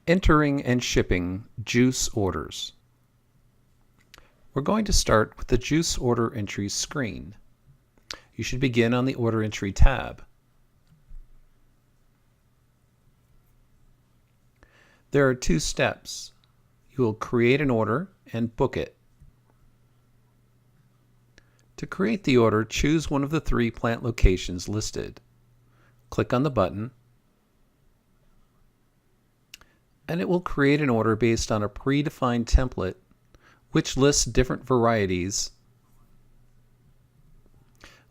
Entering and shipping juice orders. We're going to start with the juice order entry screen. You should begin on the order entry tab. There are two steps. You will create an order and book it. To create the order, choose one of the three plant locations listed. Click on the button, and it will create an order based on a predefined template which lists different varieties.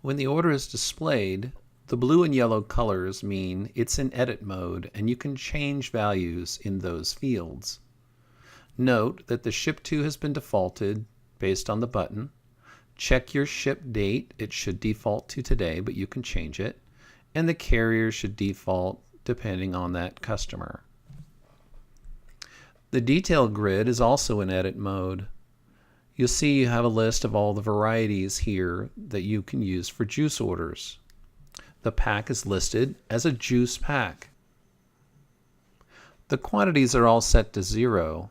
When the order is displayed, the blue and yellow colors mean it's in edit mode and you can change values in those fields. Note that the ship to has been defaulted based on the button. Check your ship date. It should default to today, but you can change it. And the carrier should default depending on that customer. The detail grid is also in edit mode. You'll see you have a list of all the varieties here that you can use for juice orders. The pack is listed as a juice pack. The quantities are all set to 0.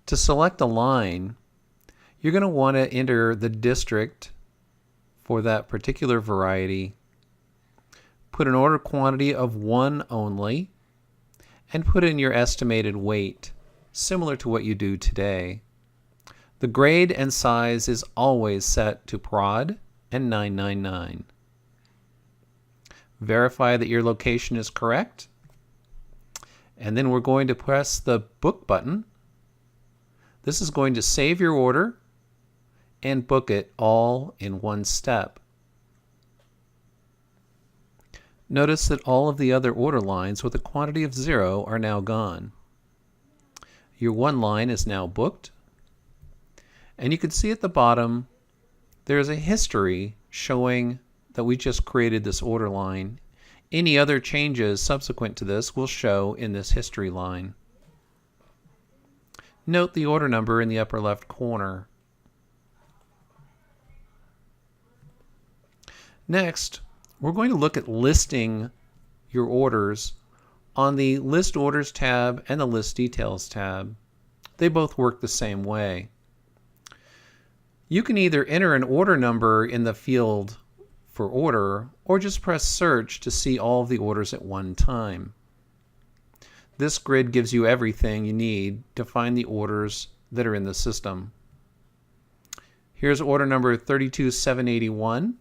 To select a line, you're going to want to enter the district for that particular variety, put an order quantity of 1 only, and put in your estimated weight, similar to what you do today. The grade and size is always set to prod and 999. Verify that your location is correct, and then we're going to press the book button. This is going to save your order and book it all in one step. Notice that all of the other order lines with a quantity of 0 are now gone. Your one line is now booked, and you can see at the bottom there's a history showing that we just created this order line. Any other changes subsequent to this will show in this history line. Note the order number in the upper left corner. Next, we're going to look at listing your orders on the List Orders tab and the List Details tab. They both work the same way. You can either enter an order number in the field for order or just press search to see all of the orders at one time. This grid gives you everything you need to find the orders that are in the system. Here's order number 32781.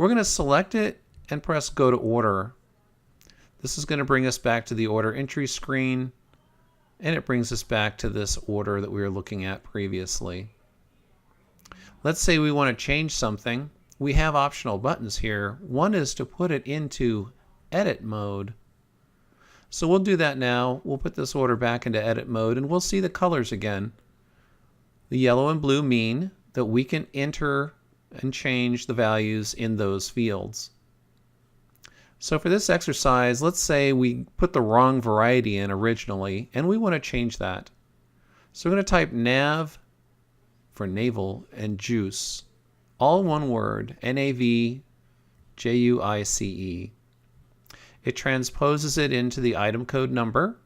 We're going to select it and press Go to Order. This is going to bring us back to the order entry screen, and it brings us back to this order that we were looking at previously. Let's say we want to change something. We have optional buttons here. One is to put it into edit mode. So we'll do that now. We'll put this order back into edit mode and we'll see the colors again. The yellow and blue mean that we can enter and change the values in those fields. So for this exercise, let's say we put the wrong variety in originally and we want to change that. So we're going to type nav for navel and juice, all one word, NAVJUICE. It transposes it into the item code number.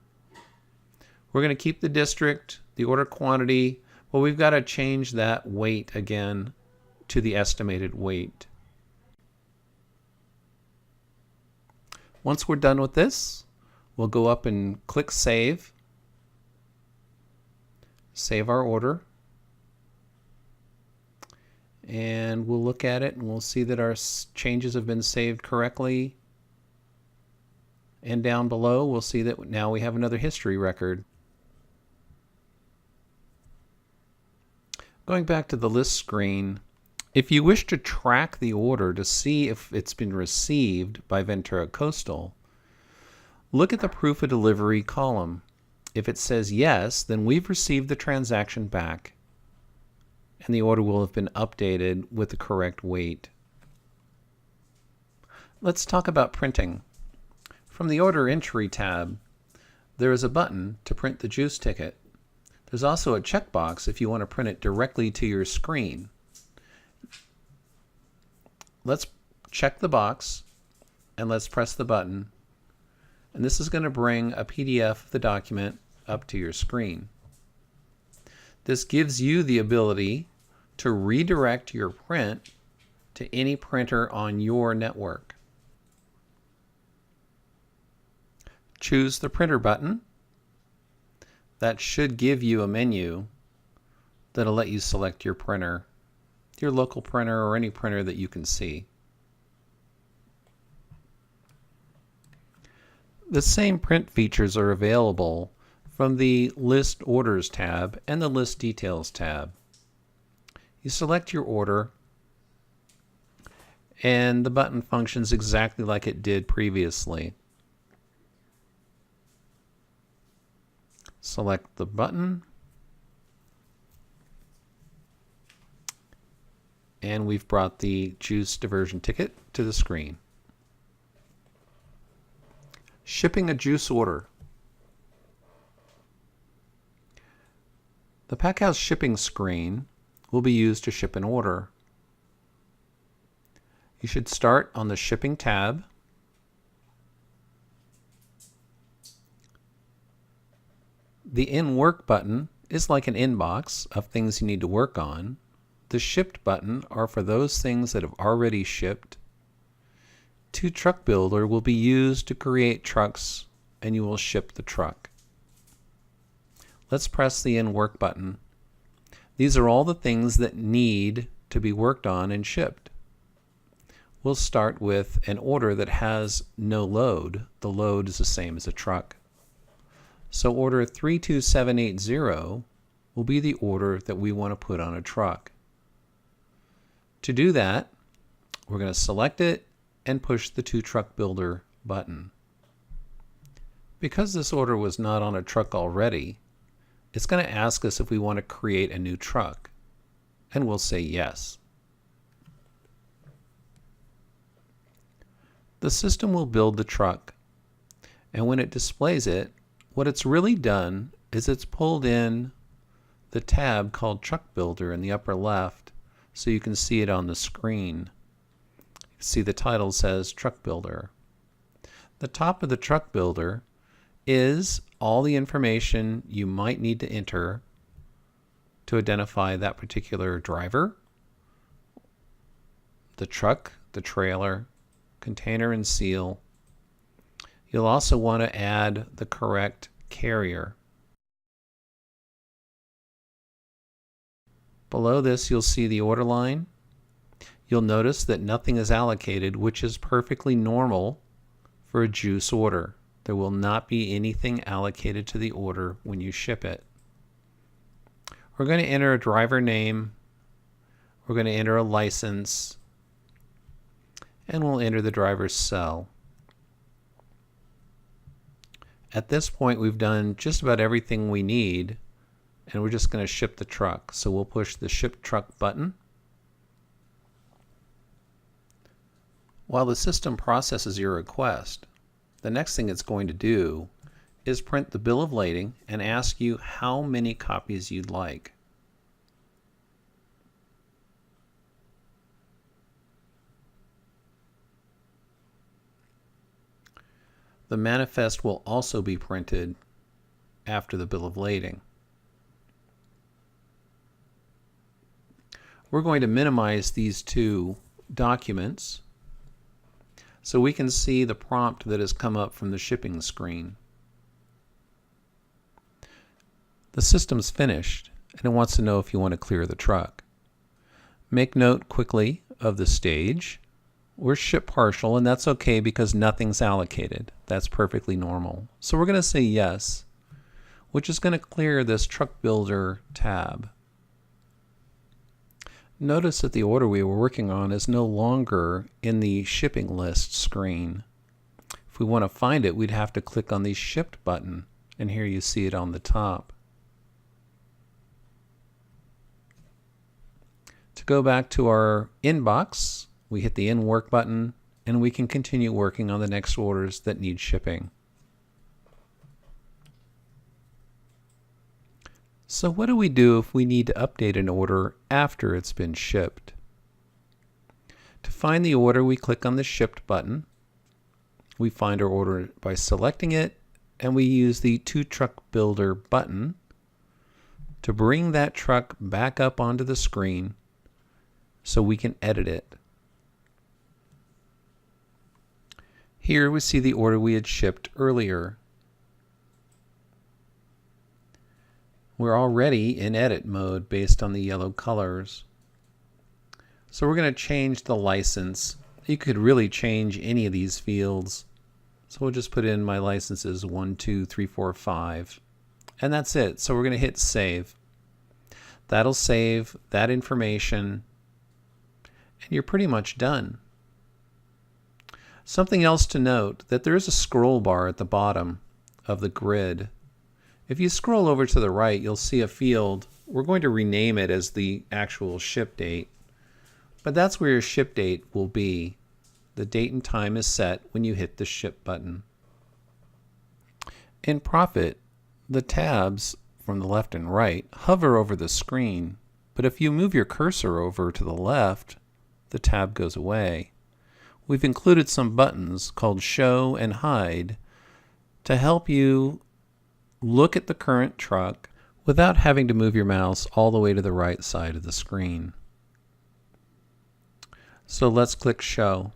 We're going to keep the district, the order quantity, but we've got to change that weight again to the estimated weight. Once we're done with this, we'll go up and click Save. Save our order. And we'll look at it and we'll see that our changes have been saved correctly. And down below, we'll see that now we have another history record. Going back to the list screen, if you wish to track the order to see if it's been received by Ventura Coastal, look at the proof of delivery column. If it says yes, then we've received the transaction back, and the order will have been updated with the correct weight. Let's talk about printing. From the Order Entry tab, there is a button to print the juice ticket. There's also a checkbox if you want to print it directly to your screen. Let's check the box and let's press the button. And this is going to bring a PDF of the document up to your screen. This gives you the ability to redirect your print to any printer on your network. Choose the printer button. That should give you a menu that'll let you select your printer, your local printer or any printer that you can see. The same print features are available from the List Orders tab and the List Details tab. You select your order and the button functions exactly like it did previously. Select the button and we've brought the juice diversion ticket to the screen. Shipping a juice order. The Packhouse shipping screen will be used to ship an order. You should start on the Shipping tab. The In Work button is like an inbox of things you need to work on. The Shipped button are for those things that have already shipped. To Truck Builder will be used to create trucks and you will ship the truck. Let's press the In Work button. These are all the things that need to be worked on and shipped. We'll start with an order that has no load. The load is the same as a truck. So order 32780 will be the order that we want to put on a truck. To do that, we're going to select it and push the To Truck Builder button. Because this order was not on a truck already, it's going to ask us if we want to create a new truck, and we'll say yes. The system will build the truck, and when it displays it, what it's really done is it's pulled in the tab called Truck Builder in the upper left so you can see it on the screen. See, the title says Truck Builder. The top of the Truck Builder is all the information you might need to enter to identify that particular driver, the truck, the trailer, container and seal. You'll also want to add the correct carrier. Below this, you'll see the order line. You'll notice that nothing is allocated, which is perfectly normal for a juice order. There will not be anything allocated to the order when you ship it. We're going to enter a driver name. We're going to enter a license. And we'll enter the driver's cell. At this point, we've done just about everything we need, and we're just going to ship the truck. So we'll push the Ship Truck button. While the system processes your request, the next thing it's going to do is print the bill of lading and ask you how many copies you'd like. The manifest will also be printed after the bill of lading. We're going to minimize these two documents so we can see the prompt that has come up from the shipping screen. The system's finished and it wants to know if you want to clear the truck. Make note quickly of the stage. We're ship partial, and that's okay because nothing's allocated. That's perfectly normal. So we're going to say yes, which is going to clear this Truck Builder tab. Notice that the order we were working on is no longer in the shipping list screen. If we want to find it, we'd have to click on the Shipped button, and here you see it on the top. To go back to our inbox, we hit the In Work button, and we can continue working on the next orders that need shipping. So what do we do if we need to update an order after it's been shipped? To find the order, we click on the Shipped button, We find our order by selecting it, and we use the To Truck Builder button to bring that truck back up onto the screen so we can edit it. Here we see the order we had shipped earlier. We're already in edit mode based on the yellow colors. So we're going to change the license. You could really change any of these fields. So we'll just put in my licenses 1, 2, 3, 4, 5. And that's it. So we're going to hit save. That'll save that information. And you're pretty much done. Something else to note, that there is a scroll bar at the bottom of the grid. If you scroll over to the right, you'll see a field. We're going to rename it as the actual ship date. But that's where your ship date will be. The date and time is set when you hit the ship button. In Prophet, the tabs from the left and right hover over the screen, but if you move your cursor over to the left, the tab goes away. We've included some buttons called Show and Hide to help you look at the current truck without having to move your mouse all the way to the right side of the screen. So let's click Show.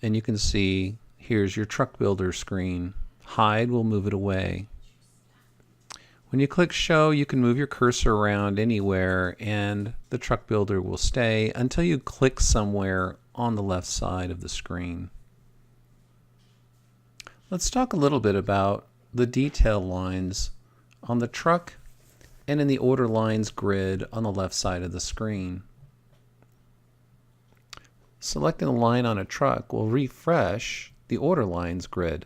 And you can see here's your truck builder screen. Hide will move it away. When you click Show, you can move your cursor around anywhere and the truck builder will stay until you click somewhere on the left side of the screen. Let's talk a little bit about the detail lines on the truck and in the order lines grid on the left side of the screen. Selecting a line on a truck will refresh the order lines grid.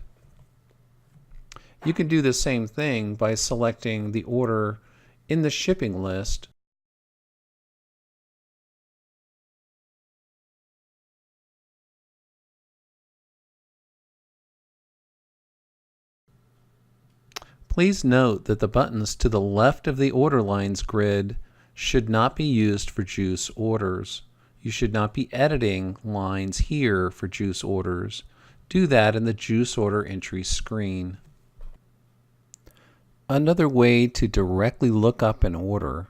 You can do the same thing by selecting the order in the shipping list. Please note that the buttons to the left of the order lines grid should not be used for juice orders. You should not be editing lines here for juice orders. Do that in the juice order entry screen. Another way to directly look up an order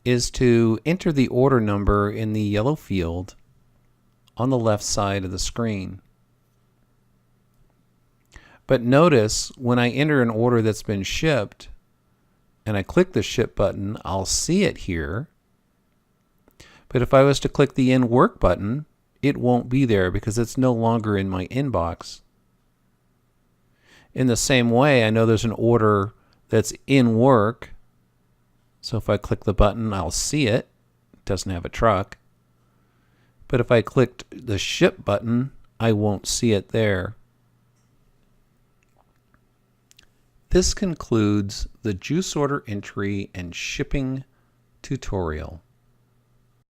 is to enter the order number in the yellow field on the left side of the screen. But notice when I enter an order that's been shipped and I click the ship button, I'll see it here. But if I was to click the In Work button, it won't be there because it's no longer in my inbox. In the same way, I know there's an order that's in work. So if I click the button, I'll see it. It doesn't have a truck. But if I clicked the Ship button, I won't see it there. This concludes the juice order entry and shipping tutorial.